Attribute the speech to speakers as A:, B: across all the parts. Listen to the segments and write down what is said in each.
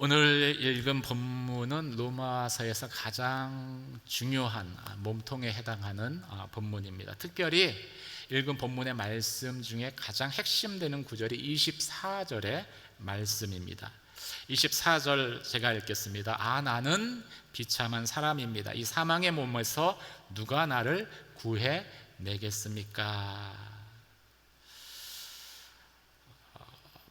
A: 오늘 읽은 본문은 로마서에서 가장 중요한 몸통에 해당하는 본문입니다. 특별히 읽은 본문의 말씀 중에 가장 핵심되는 구절이 24절의 말씀입니다. 24절 제가 읽겠습니다. 나는 비참한 사람입니다. 이 사망의 몸에서 누가 나를 구해내겠습니까?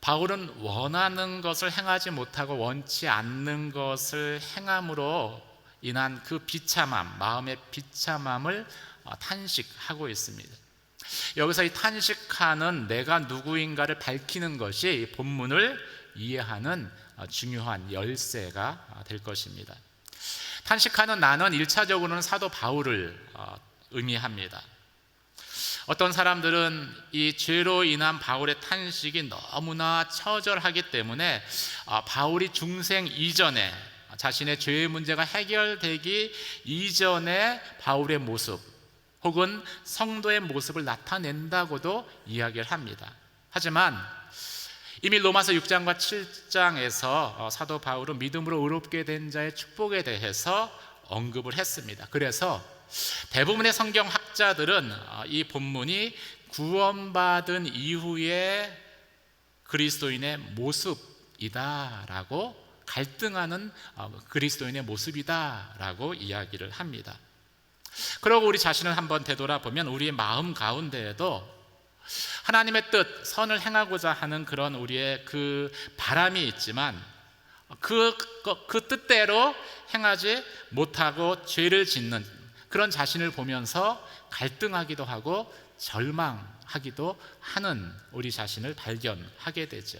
A: 바울은 원하는 것을 행하지 못하고 원치 않는 것을 행함으로 인한 그 비참함, 마음의 비참함을 탄식하고 있습니다. 여기서 이 탄식하는 내가 누구인가를 밝히는 것이 이 본문을 이해하는 중요한 열쇠가 될 것입니다. 탄식하는 나는 1차적으로는 사도 바울을 의미합니다. 어떤 사람들은 이 죄로 인한 바울의 탄식이 너무나 처절하기 때문에 바울이 중생 이전에, 자신의 죄의 문제가 해결되기 이전에 바울의 모습 혹은 성도의 모습을 나타낸다고도 이야기를 합니다. 하지만 이미 로마서 6장과 7장에서 사도 바울은 믿음으로 의롭게 된 자의 축복에 대해서 언급을 했습니다. 그래서 대부분의 성경 학자들은 이 본문이 구원받은 이후의 그리스도인의 모습이다라고, 갈등하는 그리스도인의 모습이다라고 이야기를 합니다. 그러고 우리 자신을 한번 되돌아보면 우리의 마음 가운데에도 하나님의 뜻, 선을 행하고자 하는 그런 우리의 그 바람이 있지만 그 뜻대로 행하지 못하고 죄를 짓는 그런 자신을 보면서 갈등하기도 하고 절망하기도 하는 우리 자신을 발견하게 되죠.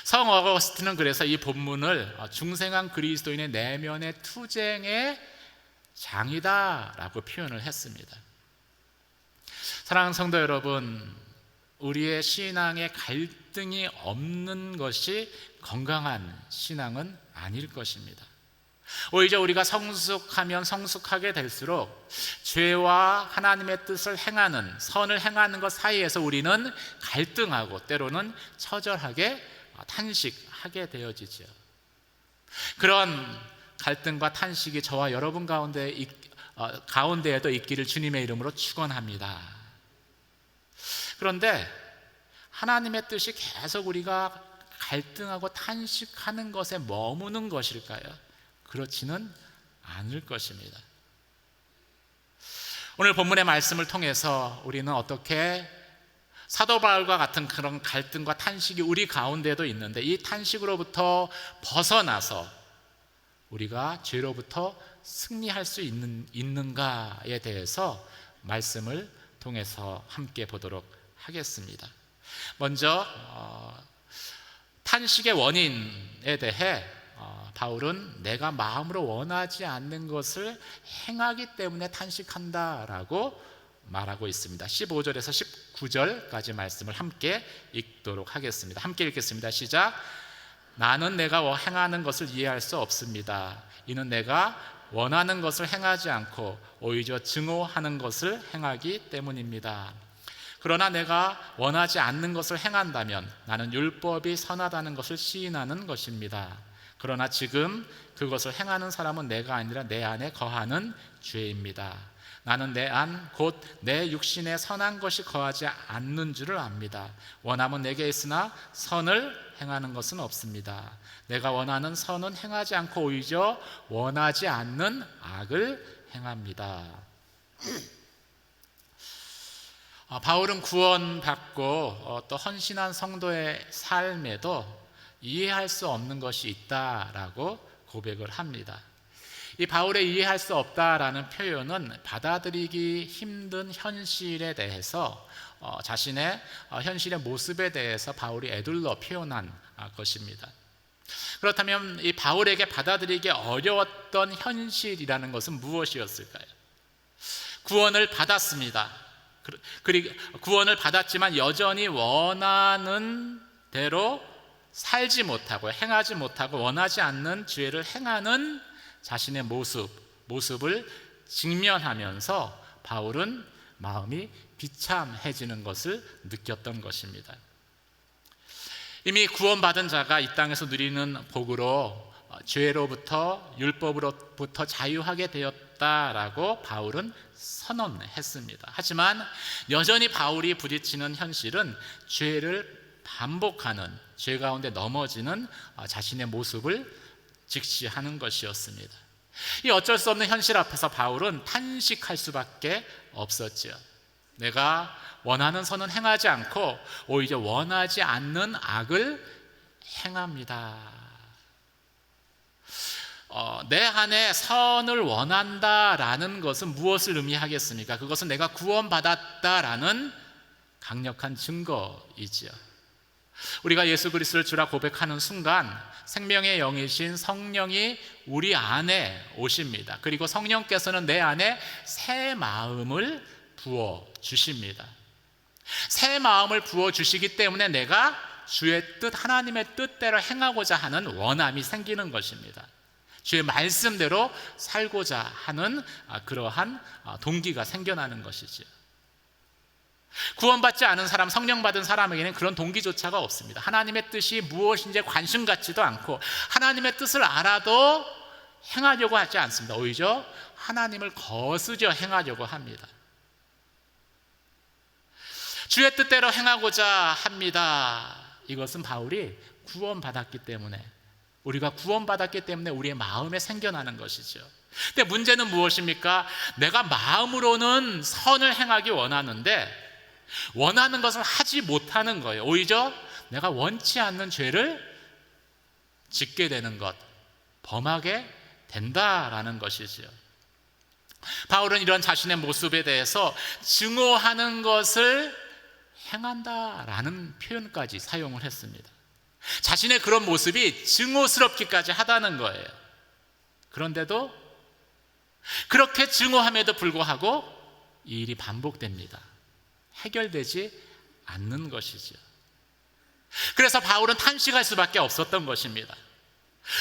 A: 성 어거스틴은 그래서 이 본문을 중생한 그리스도인의 내면의 투쟁의 장이다라고 표현을 했습니다. 사랑하는 성도 여러분, 우리의 신앙에 갈등이 없는 것이 건강한 신앙은 아닐 것입니다. 오히려 우리가 성숙하면 성숙하게 될수록 죄와 하나님의 뜻을 행하는, 선을 행하는 것 사이에서 우리는 갈등하고 때로는 처절하게 탄식하게 되어지죠. 그런 갈등과 탄식이 저와 여러분 가운데에도 있기를 주님의 이름으로 축원합니다. 그런데 하나님의 뜻이 계속 우리가 갈등하고 탄식하는 것에 머무는 것일까요? 그렇지는 않을 것입니다. 오늘 본문의 말씀을 통해서 우리는 어떻게 사도 바울과 같은 그런 갈등과 탄식이 우리 가운데도 있는데 이 탄식으로부터 벗어나서 우리가 죄로부터 승리할 수 있는가에 대해서 말씀을 통해서 함께 보도록 하겠습니다. 먼저 탄식의 원인에 대해 바울은 내가 마음으로 원하지 않는 것을 행하기 때문에 탄식한다라고 말하고 있습니다. 15절에서 19절까지 말씀을 함께 읽도록 하겠습니다. 함께 읽겠습니다. 시작. 나는 내가 행하는 것을 이해할 수 없습니다. 이는 내가 원하는 것을 행하지 않고 오히려 증오하는 것을 행하기 때문입니다. 그러나 내가 원하지 않는 것을 행한다면 나는 율법이 선하다는 것을 시인하는 것입니다. 그러나 지금 그것을 행하는 사람은 내가 아니라 내 안에 거하는 죄입니다. 나는 내 안 곧 내 육신에 선한 것이 거하지 않는 줄을 압니다. 원함은 내게 있으나 선을 행하는 것은 없습니다. 내가 원하는 선은 행하지 않고 오히려 원하지 않는 악을 행합니다. 바울은 구원받고 또 헌신한 성도의 삶에도 이해할 수 없는 것이 있다라고 고백을 합니다. 이 바울의 이해할 수 없다라는 표현은 받아들이기 힘든 현실에 대해서 자신의 현실의 모습에 대해서 바울이 에둘러 표현한 것입니다. 그렇다면 이 바울에게 받아들이기 어려웠던 현실이라는 것은 무엇이었을까요? 구원을 받았습니다. 그리고 구원을 받았지만 여전히 원하는 대로 살지 못하고 행하지 못하고 원하지 않는 죄를 행하는 자신의 모습을 직면하면서 바울은 마음이 비참해지는 것을 느꼈던 것입니다. 이미 구원받은 자가 이 땅에서 누리는 복으로 죄로부터 율법으로부터 자유하게 되었다라고 바울은 선언했습니다. 하지만 여전히 바울이 부딪히는 현실은 죄를 반복하는, 죄 가운데 넘어지는 자신의 모습을 직시하는 것이었습니다. 이 어쩔 수 없는 현실 앞에서 바울은 탄식할 수밖에 없었죠. 내가 원하는 선은 행하지 않고 오히려 원하지 않는 악을 행합니다. 내 안에 선을 원한다라는 것은 무엇을 의미하겠습니까? 그것은 내가 구원받았다라는 강력한 증거이지요. 우리가 예수 그리스도를 주라 고백하는 순간 생명의 영이신 성령이 우리 안에 오십니다. 그리고 성령께서는 내 안에 새 마음을 부어 주십니다. 새 마음을 부어 주시기 때문에 내가 주의 뜻, 하나님의 뜻대로 행하고자 하는 원함이 생기는 것입니다. 주의 말씀대로 살고자 하는 그러한 동기가 생겨나는 것이죠. 구원받지 않은 사람, 성령 받은 사람에게는 그런 동기조차가 없습니다. 하나님의 뜻이 무엇인지 관심 갖지도 않고 하나님의 뜻을 알아도 행하려고 하지 않습니다. 오히려 하나님을 거스려 행하려고 합니다. 주의 뜻대로 행하고자 합니다. 이것은 바울이 구원받았기 때문에, 우리가 구원받았기 때문에 우리의 마음에 생겨나는 것이죠. 근데 문제는 무엇입니까? 내가 마음으로는 선을 행하기 원하는데 원하는 것을 하지 못하는 거예요. 오히려 내가 원치 않는 죄를 짓게 되는 것, 범하게 된다라는 것이지요. 바울은 이런 자신의 모습에 대해서 증오하는 것을 행한다라는 표현까지 사용을 했습니다. 자신의 그런 모습이 증오스럽기까지 하다는 거예요. 그런데도 그렇게 증오함에도 불구하고 이 일이 반복됩니다. 해결되지 않는 것이죠. 그래서 바울은 탄식할 수밖에 없었던 것입니다.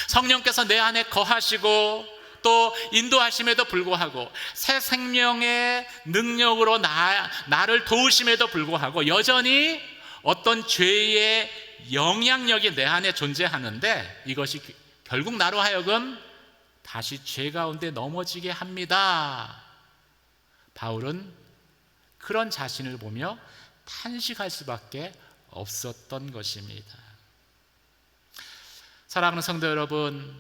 A: 성령께서 내 안에 거하시고 또 인도하심에도 불구하고 새 생명의 능력으로 나를 도우심에도 불구하고 여전히 어떤 죄의 영향력이 내 안에 존재하는데 이것이 결국 나로 하여금 다시 죄 가운데 넘어지게 합니다. 바울은 그런 자신을 보며 탄식할 수밖에 없었던 것입니다. 사랑하는 성도 여러분,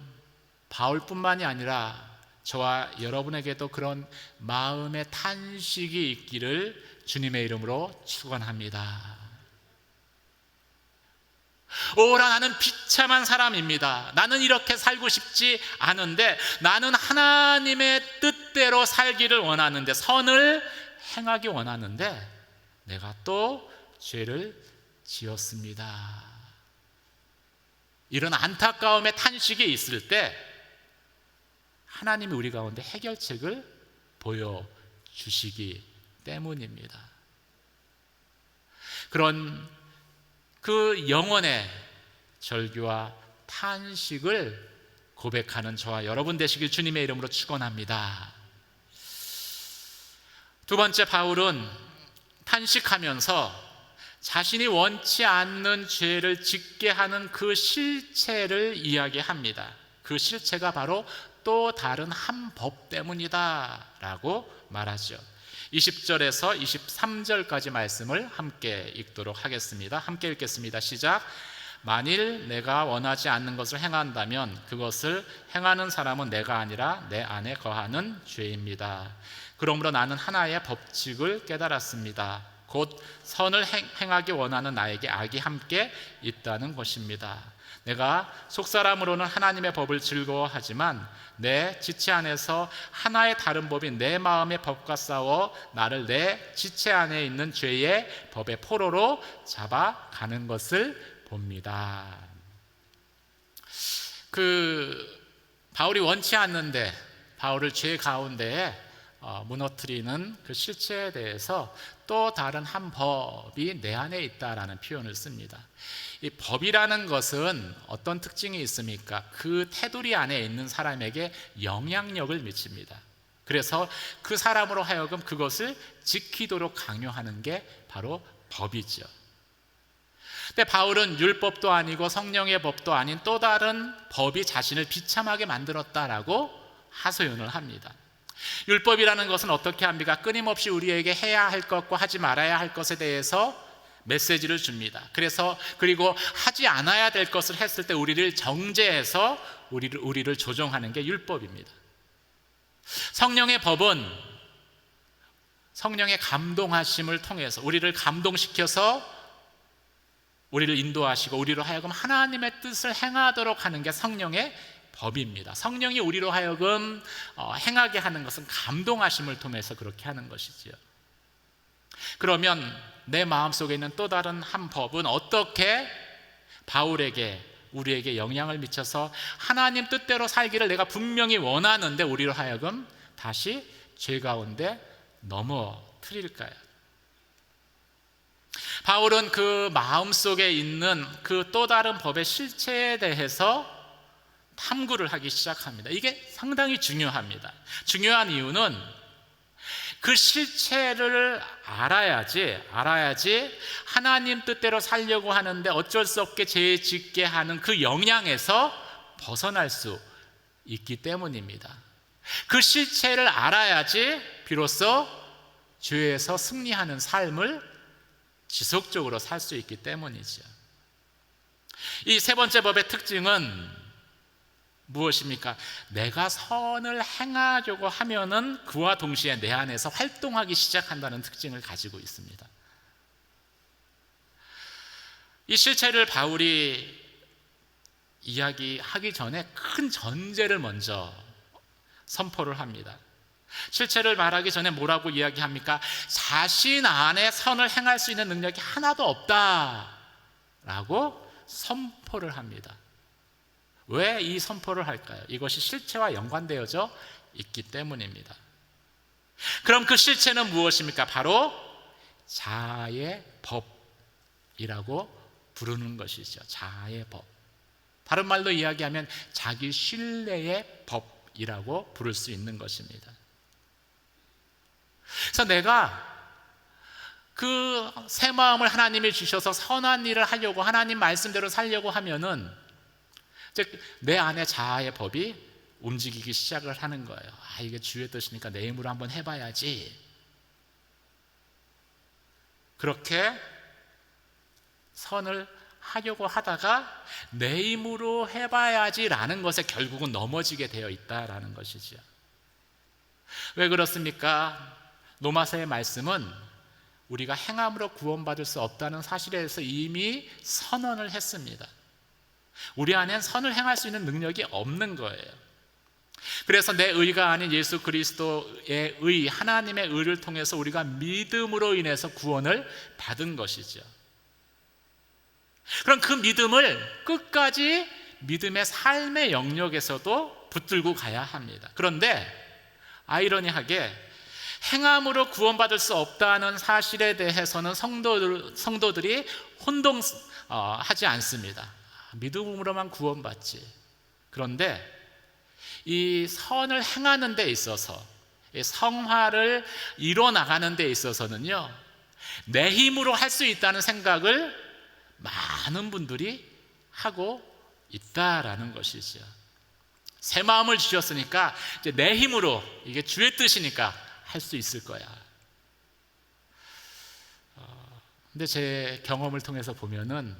A: 바울뿐만이 아니라 저와 여러분에게도 그런 마음의 탄식이 있기를 주님의 이름으로 축원합니다. 오라, 나는 비참한 사람입니다. 나는 이렇게 살고 싶지 않은데, 나는 하나님의 뜻대로 살기를 원하는데, 선을 행하기 원하는데 내가 또 죄를 지었습니다. 이런 안타까움의 탄식이 있을 때 하나님이 우리 가운데 해결책을 보여주시기 때문입니다. 그런 그 영혼의 절규와 탄식을 고백하는 저와 여러분 되시길 주님의 이름으로 축원합니다. 두 번째, 바울은 탄식하면서 자신이 원치 않는 죄를 짓게 하는 그 실체를 이야기합니다. 그 실체가 바로 또 다른 한 법 때문이다 라고 말하죠. 20절에서 23절까지 말씀을 함께 읽도록 하겠습니다. 함께 읽겠습니다. 시작. 만일 내가 원하지 않는 것을 행한다면 그것을 행하는 사람은 내가 아니라 내 안에 거하는 죄입니다. 그러므로 나는 하나의 법칙을 깨달았습니다. 곧 선을 행하기 원하는 나에게 악이 함께 있다는 것입니다. 내가 속사람으로는 하나님의 법을 즐거워하지만 내 지체 안에서 하나의 다른 법이 내 마음의 법과 싸워 나를 내 지체 안에 있는 죄의 법의 포로로 잡아가는 것을 봅니다. 바울이 원치 않는데 바울을 죄 가운데에 무너뜨리는 그 실체에 대해서 또 다른 한 법이 내 안에 있다라는 표현을 씁니다. 이 법이라는 것은 어떤 특징이 있습니까? 그 테두리 안에 있는 사람에게 영향력을 미칩니다. 그래서 그 사람으로 하여금 그것을 지키도록 강요하는 게 바로 법이죠. 근데 바울은 율법도 아니고 성령의 법도 아닌 또 다른 법이 자신을 비참하게 만들었다라고 하소연을 합니다. 율법이라는 것은 어떻게 합니까? 끊임없이 우리에게 해야 할 것과 하지 말아야 할 것에 대해서 메시지를 줍니다. 그리고 하지 않아야 될 것을 했을 때 우리를 정죄해서 우리를 조종하는 게 율법입니다. 성령의 법은 성령의 감동하심을 통해서 우리를 감동시켜서 우리를 인도하시고 우리로 하여금 하나님의 뜻을 행하도록 하는 게 성령의 법입니다. 성령이 우리로 하여금 행하게 하는 것은 감동하심을 통해서 그렇게 하는 것이지요. 그러면 내 마음속에 있는 또 다른 한 법은 어떻게 바울에게 우리에게 영향을 미쳐서 하나님 뜻대로 살기를 내가 분명히 원하는데 우리로 하여금 다시 죄 가운데 넘어뜨릴까요? 바울은 그 마음속에 있는 그 또 다른 법의 실체에 대해서 탐구를 하기 시작합니다. 이게 상당히 중요합니다. 중요한 이유는 그 실체를 알아야지 하나님 뜻대로 살려고 하는데 어쩔 수 없게 죄 짓게 하는 그 영향에서 벗어날 수 있기 때문입니다. 그 실체를 알아야지 비로소 죄에서 승리하는 삶을 지속적으로 살 수 있기 때문이죠. 이 세 번째 법의 특징은 무엇입니까? 내가 선을 행하려고 하면은 그와 동시에 내 안에서 활동하기 시작한다는 특징을 가지고 있습니다. 이 실체를 바울이 이야기하기 전에 큰 전제를 먼저 선포를 합니다. 실체를 말하기 전에 뭐라고 이야기합니까? 자신 안에 선을 행할 수 있는 능력이 하나도 없다라고 선포를 합니다. 왜 이 선포를 할까요? 이것이 실체와 연관되어져 있기 때문입니다. 그럼 그 실체는 무엇입니까? 바로 자아의 법이라고 부르는 것이죠. 자아의 법. 다른 말로 이야기하면 자기 신뢰의 법이라고 부를 수 있는 것입니다. 그래서 내가 그 새 마음을 하나님이 주셔서 선한 일을 하려고 하나님 말씀대로 살려고 하면은 내 안에 자아의 법이 움직이기 시작을 하는 거예요. 이게 주의 뜻이니까 내 힘으로 한번 해봐야지. 그렇게 선을 하려고 하다가 내 힘으로 해봐야지라는 것에 결국은 넘어지게 되어 있다라는 것이죠. 왜 그렇습니까? 로마서의 말씀은 우리가 행함으로 구원받을 수 없다는 사실에 대해서 이미 선언을 했습니다. 우리 안엔 선을 행할 수 있는 능력이 없는 거예요. 그래서 내 의가 아닌 예수 그리스도의 의, 하나님의 의를 통해서 우리가 믿음으로 인해서 구원을 받은 것이죠. 그럼 그 믿음을 끝까지 믿음의 삶의 영역에서도 붙들고 가야 합니다. 그런데 아이러니하게 행함으로 구원받을 수 없다는 사실에 대해서는 성도들이 혼동하지 않습니다. 믿음으로만 구원받지. 그런데 이 선을 행하는 데 있어서, 성화를 이뤄나가는 데 있어서는요, 내 힘으로 할 수 있다는 생각을 많은 분들이 하고 있다라는 것이죠. 새 마음을 주셨으니까 이제 내 힘으로, 이게 주의 뜻이니까 할 수 있을 거야. 근데 제 경험을 통해서 보면은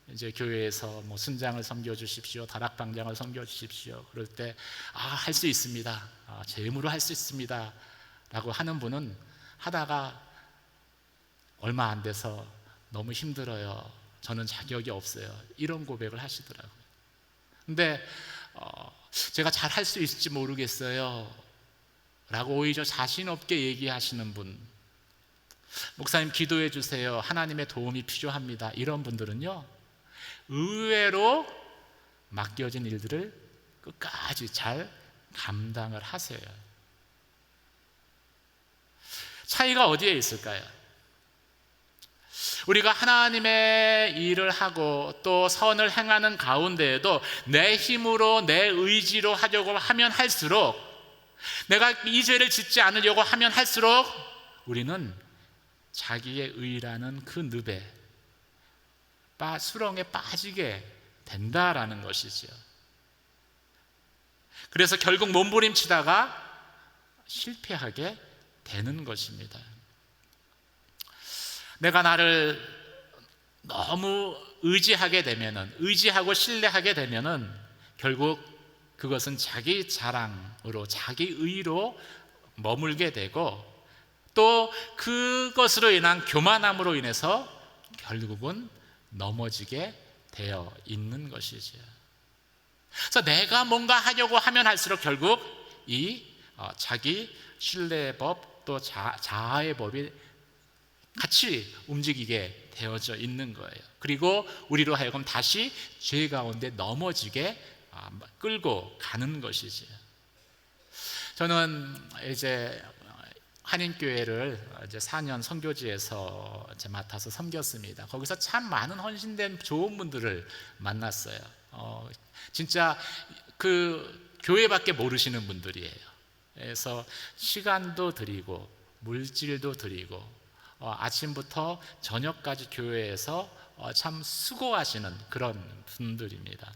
A: 이제 교회에서 뭐 순장을 섬겨 주십시오, 다락방장을 섬겨 주십시오. 그럴 때 할 수 있습니다. 제 힘으로 할 수 있습니다. 라고 하는 분은 하다가 얼마 안 돼서 너무 힘들어요. 저는 자격이 없어요. 이런 고백을 하시더라고요. 근데 제가 잘 할 수 있을지 모르겠어요. 라고 오히려 자신 없게 얘기하시는 분, 목사님 기도해 주세요. 하나님의 도움이 필요합니다. 이런 분들은요, 의외로 맡겨진 일들을 끝까지 잘 감당을 하세요. 차이가 어디에 있을까요? 우리가 하나님의 일을 하고 또 선을 행하는 가운데에도 내 힘으로 내 의지로 하려고 하면 할수록, 내가 이 죄를 짓지 않으려고 하면 할수록 우리는 자기의 의라는 그 늪에 수렁에 빠지게 된다라는 것이지요. 그래서 결국 몸부림치다가 실패하게 되는 것입니다. 내가 나를 너무 의지하고 신뢰하게 되면은 결국 그것은 자기 자랑으로, 자기 의로 머물게 되고, 또 그것으로 인한 교만함으로 인해서 결국은 넘어지게 되어 있는 것이죠. 그래서 내가 뭔가 하려고 하면 할수록 결국 이 자기 신뢰의 법, 또 자아의 법이 같이 움직이게 되어져 있는 거예요. 그리고 우리로 하여금 다시 죄 가운데 넘어지게 끌고 가는 것이죠. 저는 이제 한인교회를 이제 4년 선교지에서 이제 맡아서 섬겼습니다. 거기서 참 많은 헌신된 좋은 분들을 만났어요. 진짜 그 교회밖에 모르시는 분들이에요. 그래서 시간도 드리고 물질도 드리고 아침부터 저녁까지 교회에서 참 수고하시는 그런 분들입니다.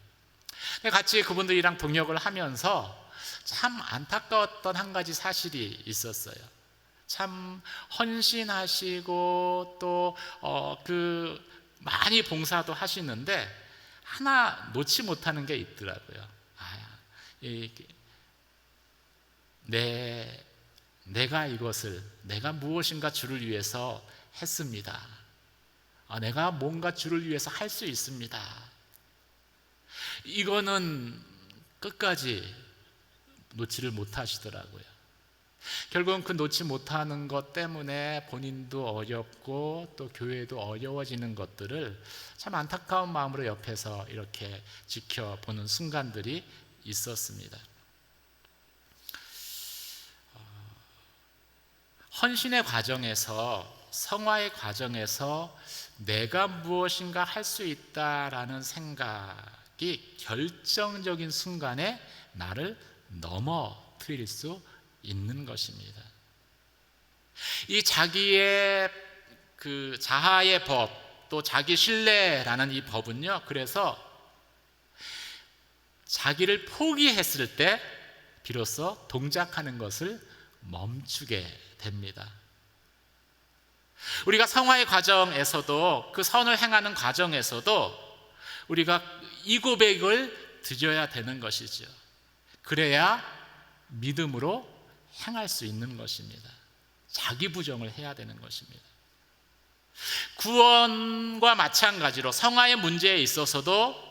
A: 같이 그분들이랑 동역을 하면서 참 안타까웠던 한 가지 사실이 있었어요. 참 헌신하시고 또 많이 봉사도 하시는데 하나 놓지 못하는 게 있더라고요. 내가 무엇인가 주를 위해서 했습니다. 내가 뭔가 주를 위해서 할 수 있습니다. 이거는 끝까지 놓지를 못하시더라고요. 결국은 그 놓지 못하는 것 때문에 본인도 어렵고 또 교회도 어려워지는 것들을 참 안타까운 마음으로 옆에서 이렇게 지켜보는 순간들이 있었습니다. 헌신의 과정에서, 성화의 과정에서 내가 무엇인가 할 수 있다라는 생각이 결정적인 순간에 나를 넘어뜨릴 수 있는 것입니다. 이 자기의 그 자아의 법, 또 자기 신뢰라는 이 법은요, 그래서 자기를 포기했을 때 비로소 동작하는 것을 멈추게 됩니다. 우리가 성화의 과정에서도, 그 선을 행하는 과정에서도 우리가 이 고백을 드려야 되는 것이죠. 그래야 믿음으로 행할 수 있는 것입니다. 자기 부정을 해야 되는 것입니다. 구원과 마찬가지로 성화의 문제에 있어서도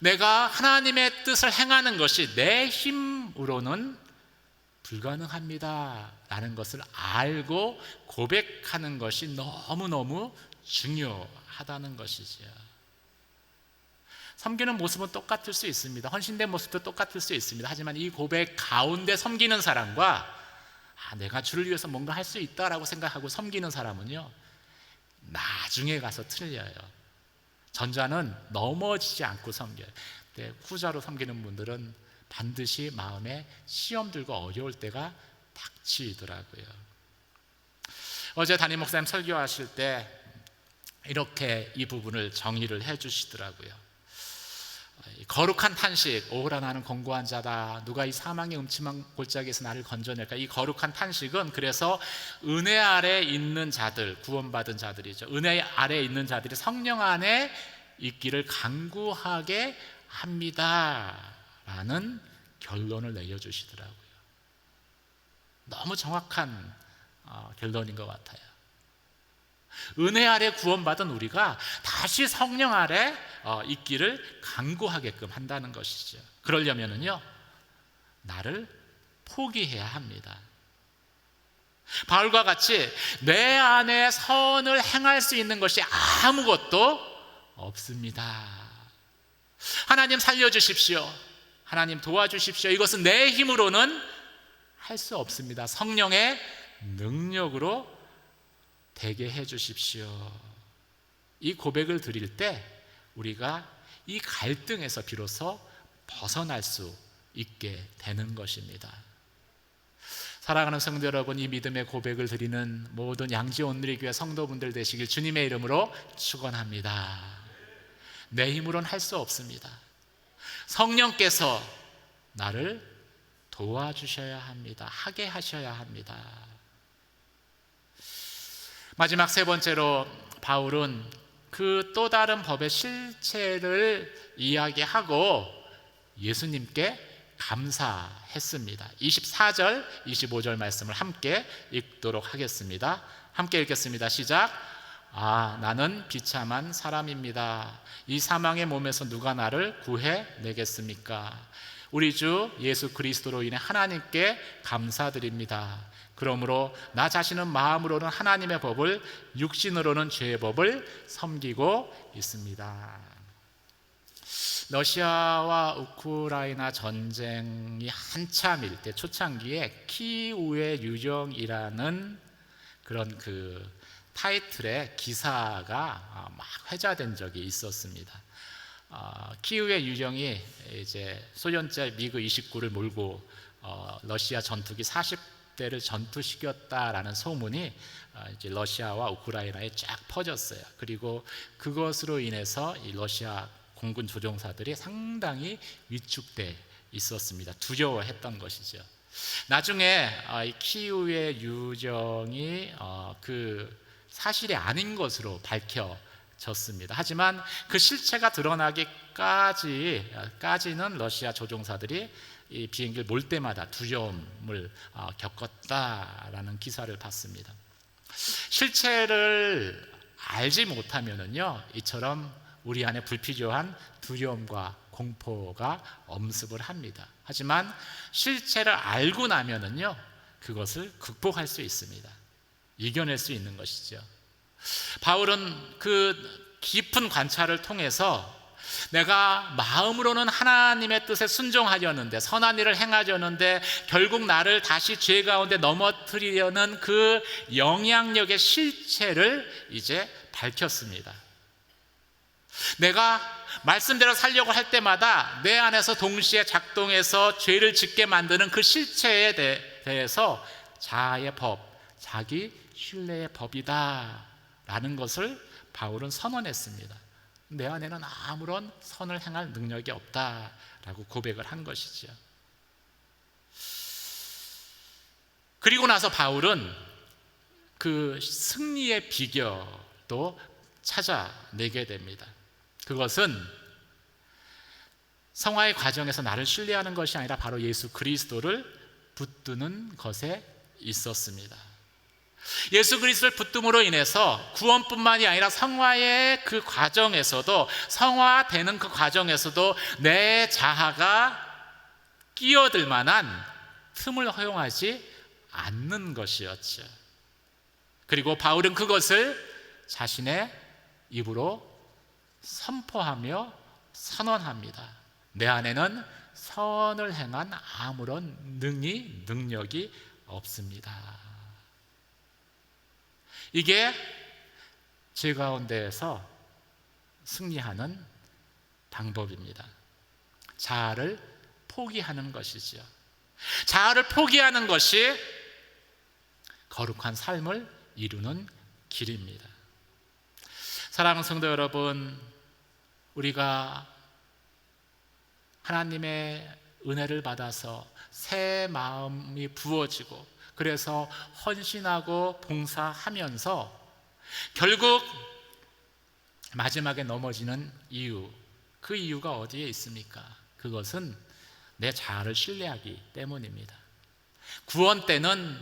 A: 내가 하나님의 뜻을 행하는 것이 내 힘으로는 불가능합니다 라는 것을 알고 고백하는 것이 너무너무 중요하다는 것이죠. 섬기는 모습은 똑같을 수 있습니다. 헌신된 모습도 똑같을 수 있습니다. 하지만 이 고백 가운데 섬기는 사람과 내가 주를 위해서 뭔가 할 수 있다라고 생각하고 섬기는 사람은요, 나중에 가서 틀려요. 전자는 넘어지지 않고 섬겨요. 후자로 섬기는 분들은 반드시 마음에 시험 들고 어려울 때가 닥치더라고요. 어제 담임 목사님 설교하실 때 이렇게 이 부분을 정의를 해주시더라고요. 거룩한 탄식, 오호라 나는 공고한 자다, 누가 이 사망의 음침한 골짜기에서 나를 건져낼까. 이 거룩한 탄식은 그래서 은혜 아래 있는 자들, 구원받은 자들이죠. 은혜 아래 있는 자들이 성령 안에 있기를 간구하게 합니다 라는 결론을 내려주시더라고요. 너무 정확한 결론인 것 같아요. 은혜 아래 구원받은 우리가 다시 성령 아래 있기를 간구하게끔 한다는 것이죠. 그러려면은요, 나를 포기해야 합니다. 바울과 같이 내 안에 선을 행할 수 있는 것이 아무것도 없습니다. 하나님 살려주십시오, 하나님 도와주십시오, 이것은 내 힘으로는 할 수 없습니다. 성령의 능력으로 되게 해주십시오. 이 고백을 드릴 때 우리가 이 갈등에서 비로소 벗어날 수 있게 되는 것입니다. 사랑하는 성도 여러분, 이 믿음의 고백을 드리는 모든 양지 온누리교회 성도분들 되시길 주님의 이름으로 축원합니다. 내 힘으로는 할 수 없습니다. 성령께서 나를 도와주셔야 합니다. 하게 하셔야 합니다. 마지막 세 번째로 바울은 그 또 다른 법의 실체를 이야기하고 예수님께 감사했습니다. 24절, 25절 말씀을 함께 읽도록 하겠습니다. 함께 읽겠습니다. 시작. 나는 비참한 사람입니다. 이 사망의 몸에서 누가 나를 구해내겠습니까? 우리 주 예수 그리스도로 인해 하나님께 감사드립니다. 그러므로 나 자신은 마음으로는 하나님의 법을, 육신으로는 죄의 법을 섬기고 있습니다. 러시아와 우크라이나 전쟁이 한참일 때, 초창기에 키우의 유령이라는 그런 타이틀의 기사가 막 회자된 적이 있었습니다. 키우의 유령이 이제 소련제 미그 29를 몰고 러시아 전투기 40대를 전투시켰다라는 소문이 이제 러시아와 우크라이나에 쫙 퍼졌어요. 그리고 그것으로 인해서 이 러시아 공군 조종사들이 상당히 위축돼 있었습니다. 두려워했던 것이죠. 나중에 이 키우의 유령이 그 사실이 아닌 것으로 밝혀졌습니다. 하지만 그 실체가 드러나기까지는 러시아 조종사들이 이 비행기를 몰 때마다 두려움을 겪었다라는 기사를 봤습니다. 실체를 알지 못하면은요, 이처럼 우리 안에 불필요한 두려움과 공포가 엄습을 합니다. 하지만 실체를 알고 나면은요, 그것을 극복할 수 있습니다. 이겨낼 수 있는 것이죠. 바울은 그 깊은 관찰을 통해서 내가 마음으로는 하나님의 뜻에 순종하려는데, 선한 일을 행하려는데 결국 나를 다시 죄 가운데 넘어뜨리려는 그 영향력의 실체를 이제 밝혔습니다. 내가 말씀대로 살려고 할 때마다 내 안에서 동시에 작동해서 죄를 짓게 만드는 그 실체에 대해서 자아의 법, 자기 신뢰의 법이다 라는 것을 바울은 선언했습니다. 내 안에는 아무런 선을 행할 능력이 없다라고 고백을 한 것이죠. 그리고 나서 바울은 그 승리의 비결도 찾아내게 됩니다. 그것은 성화의 과정에서 나를 신뢰하는 것이 아니라 바로 예수 그리스도를 붙드는 것에 있었습니다. 예수 그리스도를 붙듦으로 인해서 구원뿐만이 아니라 성화의 그 과정에서도, 성화되는 그 과정에서도 내 자아가 끼어들 만한 틈을 허용하지 않는 것이었죠. 그리고 바울은 그것을 자신의 입으로 선포하며 선언합니다. 내 안에는 선을 행한 아무런 능력이 없습니다. 이게 죄 가운데에서 승리하는 방법입니다. 자아를 포기하는 것이죠. 자아를 포기하는 것이 거룩한 삶을 이루는 길입니다. 사랑하는 성도 여러분, 우리가 하나님의 은혜를 받아서 새 마음이 부어지고, 그래서 헌신하고 봉사하면서 결국 마지막에 넘어지는 이유, 그 이유가 어디에 있습니까? 그것은 내 자아를 신뢰하기 때문입니다. 구원 때는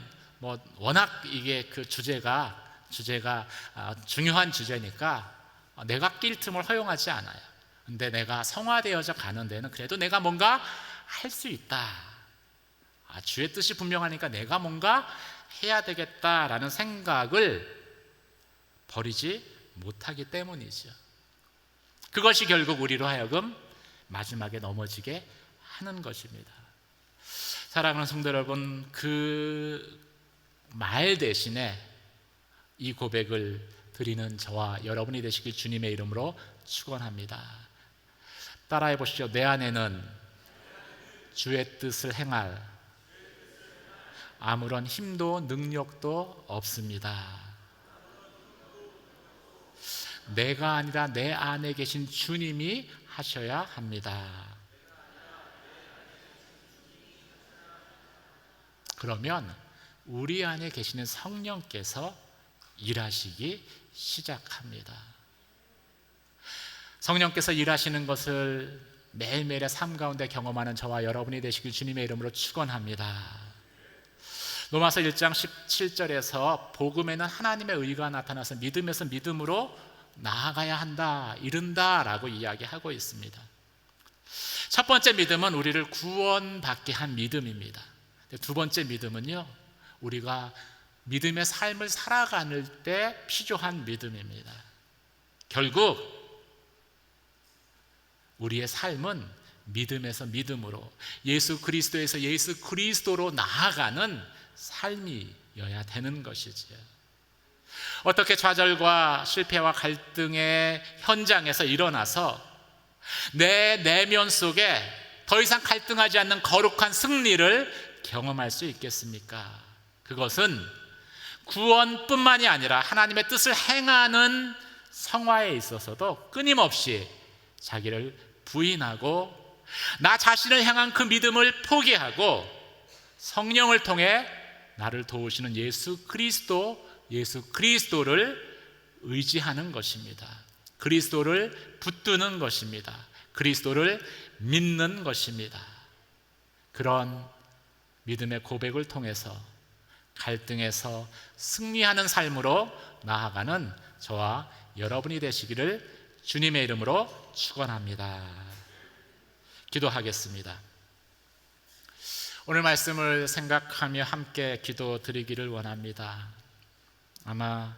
A: 워낙 이게 그 주제가 중요한 주제니까 내가 낄 틈을 허용하지 않아요. 근데 내가 성화되어져 가는 데는 그래도 내가 뭔가 할 수 있다, 주의 뜻이 분명하니까 내가 뭔가 해야 되겠다라는 생각을 버리지 못하기 때문이죠. 그것이 결국 우리로 하여금 마지막에 넘어지게 하는 것입니다. 사랑하는 성도 여러분, 그 말 대신에 이 고백을 드리는 저와 여러분이 되시길 주님의 이름으로 축원합니다. 따라해 보시죠. 내 안에는 주의 뜻을 행할 아무런 힘도 능력도 없습니다. 내가 아니라 내 안에 계신 주님이 하셔야 합니다. 그러면 우리 안에 계시는 성령께서 일하시기 시작합니다. 성령께서 일하시는 것을 매일매일의 삶 가운데 경험하는 저와 여러분이 되시길 주님의 이름으로 축원합니다. 로마서 1장 17절에서 복음에는 하나님의 의가 나타나서 믿음에서 믿음으로 나아가야 한다, 이른다 라고 이야기하고 있습니다. 첫 번째 믿음은 우리를 구원받게 한 믿음입니다. 두 번째 믿음은요, 우리가 믿음의 삶을 살아가는 때 필요한 믿음입니다. 결국 우리의 삶은 믿음에서 믿음으로, 예수 그리스도에서 예수 그리스도로 나아가는 삶이어야 되는 것이지요. 어떻게 좌절과 실패와 갈등의 현장에서 일어나서 내 내면 속에 더 이상 갈등하지 않는 거룩한 승리를 경험할 수 있겠습니까? 그것은 구원뿐만이 아니라 하나님의 뜻을 행하는 성화에 있어서도 끊임없이 자기를 부인하고 나 자신을 향한 그 믿음을 포기하고 성령을 통해 나를 도우시는 예수 그리스도를 의지하는 것입니다. 그리스도를 붙드는 것입니다. 그리스도를 믿는 것입니다. 그런 믿음의 고백을 통해서 갈등에서 승리하는 삶으로 나아가는 저와 여러분이 되시기를 주님의 이름으로 축원합니다. 기도하겠습니다. 오늘 말씀을 생각하며 함께 기도드리기를 원합니다. 아마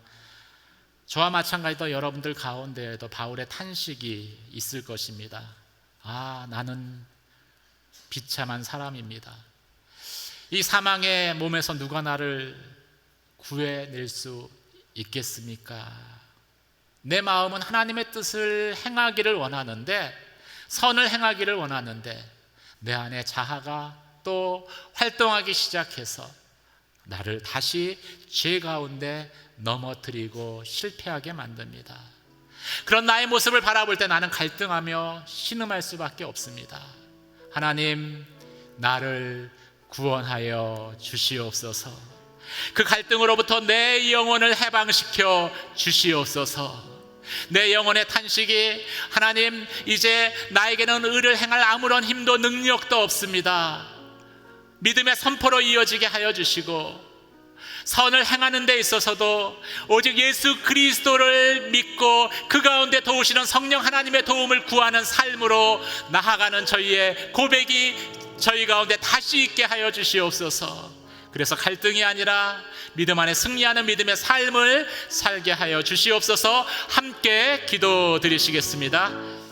A: 저와 마찬가지로 여러분들 가운데에도 바울의 탄식이 있을 것입니다. 나는 비참한 사람입니다. 이 사망의 몸에서 누가 나를 구해낼 수 있겠습니까? 내 마음은 하나님의 뜻을 행하기를 원하는데, 선을 행하기를 원하는데 내 안에 자아가 또 활동하기 시작해서 나를 다시 죄 가운데 넘어뜨리고 실패하게 만듭니다. 그런 나의 모습을 바라볼 때 나는 갈등하며 신음할 수밖에 없습니다. 하나님, 나를 구원하여 주시옵소서. 그 갈등으로부터 내 영혼을 해방시켜 주시옵소서. 내 영혼의 탄식이, 하나님, 이제 나에게는 의를 행할 아무런 힘도 능력도 없습니다. 믿음의 선포로 이어지게 하여 주시고, 선을 행하는 데 있어서도 오직 예수 그리스도를 믿고 그 가운데 도우시는 성령 하나님의 도움을 구하는 삶으로 나아가는 저희의 고백이 저희 가운데 다시 있게 하여 주시옵소서. 그래서 갈등이 아니라 믿음 안에 승리하는 믿음의 삶을 살게 하여 주시옵소서. 함께 기도드리시겠습니다.